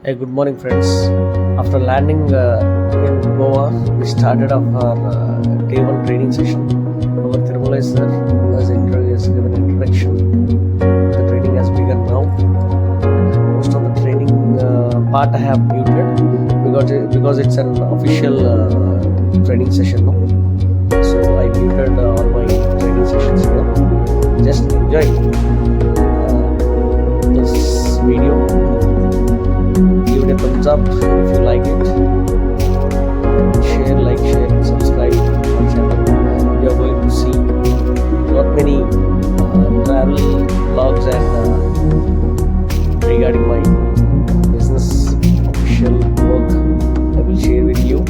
Hey, good morning, friends. After landing in Goa, we started off our day one training session. Our Tirumala sir has given introduction. The training has begun now. Most of the training part I have muted because it's an official training session. No? So I muted all my training sessions here. Just enjoy this video. Give it a thumbs up if you like it. Share, and subscribe to our channel. You are going to see not many travel vlogs and regarding my business official work I will share with you.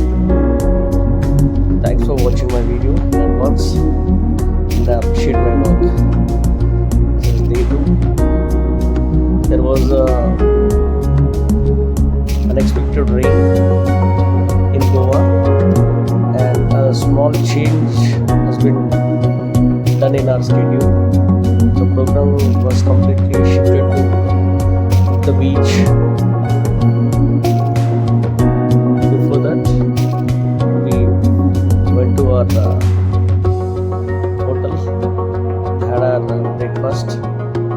Thanks for watching my video and once and I appreciate my work. This is day 2. There was unexpected rain in Goa and a small change has been done in our schedule. The program was completely shifted to the beach. Before that, we went to our hotel, had our breakfast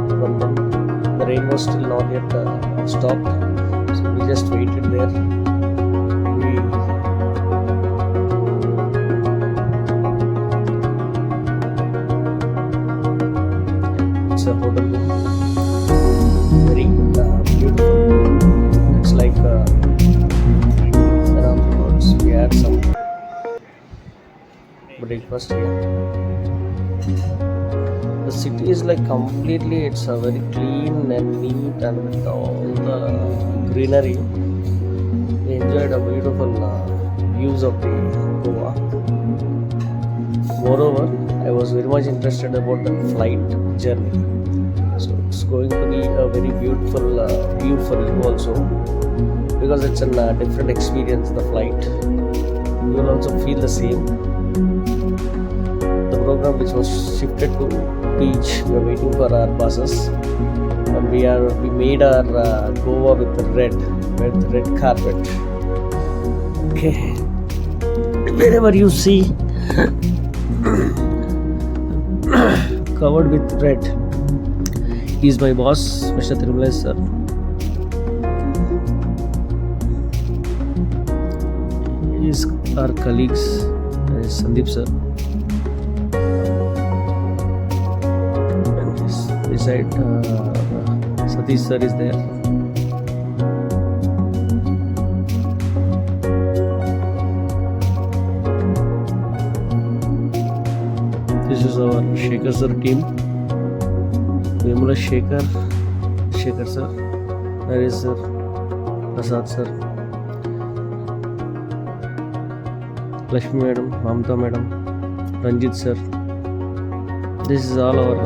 from them. The rain was still not yet stopped. So we just waited there. It's a hotel room. Very beautiful. It's like afterwards we had some breakfast here. The city is like completely, it's a very clean and neat and with all the greenery. We enjoyed a beautiful views of the Goa. Moreover, I was very much interested about the flight journey. So it's going to be a very beautiful view for you also because it's a different experience, the flight. You will also feel the same. The program which was shifted to beach, we are waiting for our buses. And we made our Goa with red carpet. Okay, wherever you see covered with red, he is my boss, Mr. Tirumala sir. He is our colleagues, Sandeep sir. And beside Satish sir is there. This is our Shekhar sir team. Vemula Shekhar sir, Naresh sir, Prasad sir, Lakshmi madam, Mamta madam, Ranjit sir. This is all our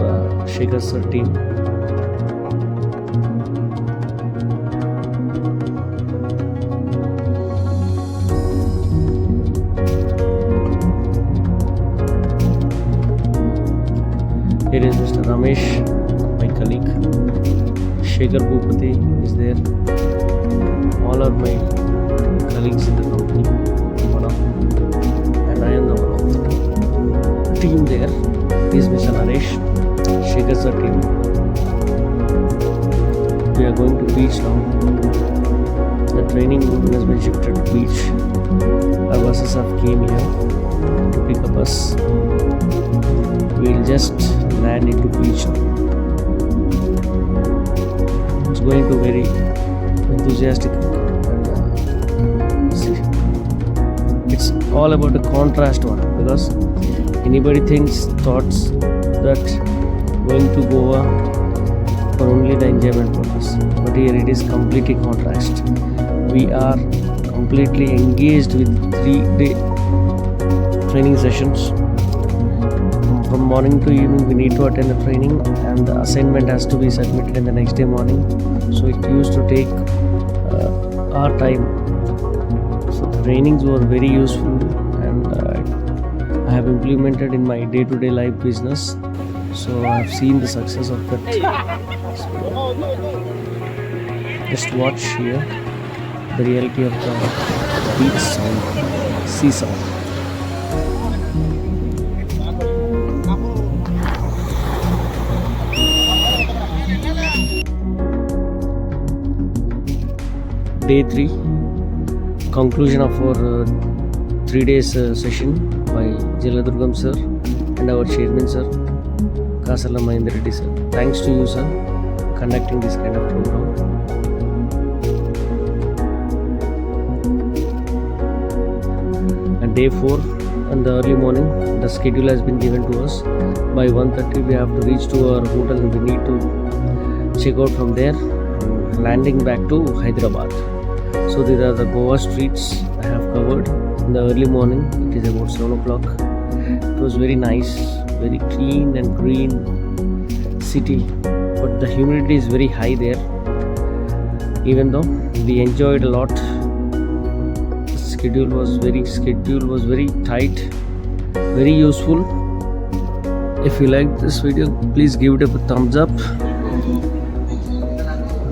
Shekhar sir team. Here is Mr. Ramesh, my colleague. Shekhar Bhupati is there. All are my colleagues in the company. And I am the one of the team there. This is Mr. Naresh, Shekhar sir team. We are going to beach now. The training room has been shifted to beach. Our buses have came here to pick up us. We will just land into beach now. It's going to very enthusiastic and it's all about the contrast one because anybody thoughts that going to Goa for only the enjoyment purpose, but here it is completely contrast. We are completely engaged with 3-day training sessions. From morning to evening we need to attend the training and the assignment has to be submitted in the next day morning. So it used to take our time. So the trainings were very useful and I have implemented in my day-to-day life business. So I have seen the success of that. So, just watch here. the reality of the beach sound, sea sound. Day 3, conclusion of our 3 days session by Jaladurgam sir and our chairman sir, Kasala Mahendra Reddy sir. Thanks to you sir, conducting this kind of program. And day 4, in the early morning, the schedule has been given to us. By 1:30 we have to reach to our hotel and we need to check out from there, landing back to Hyderabad. So these are the Goa streets I have covered in the early morning. It is about 7 o'clock. It was very nice, very clean and green city, but the humidity is very high there. Even though we enjoyed a lot, the schedule was very tight, very useful. If you like this video, please give it a thumbs up.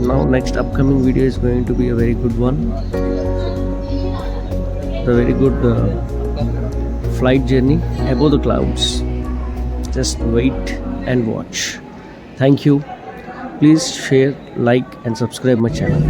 Now next upcoming video is going to be a very good one, the very good flight journey above the clouds. Just wait and watch. Thank you. Please share, like and subscribe my channel.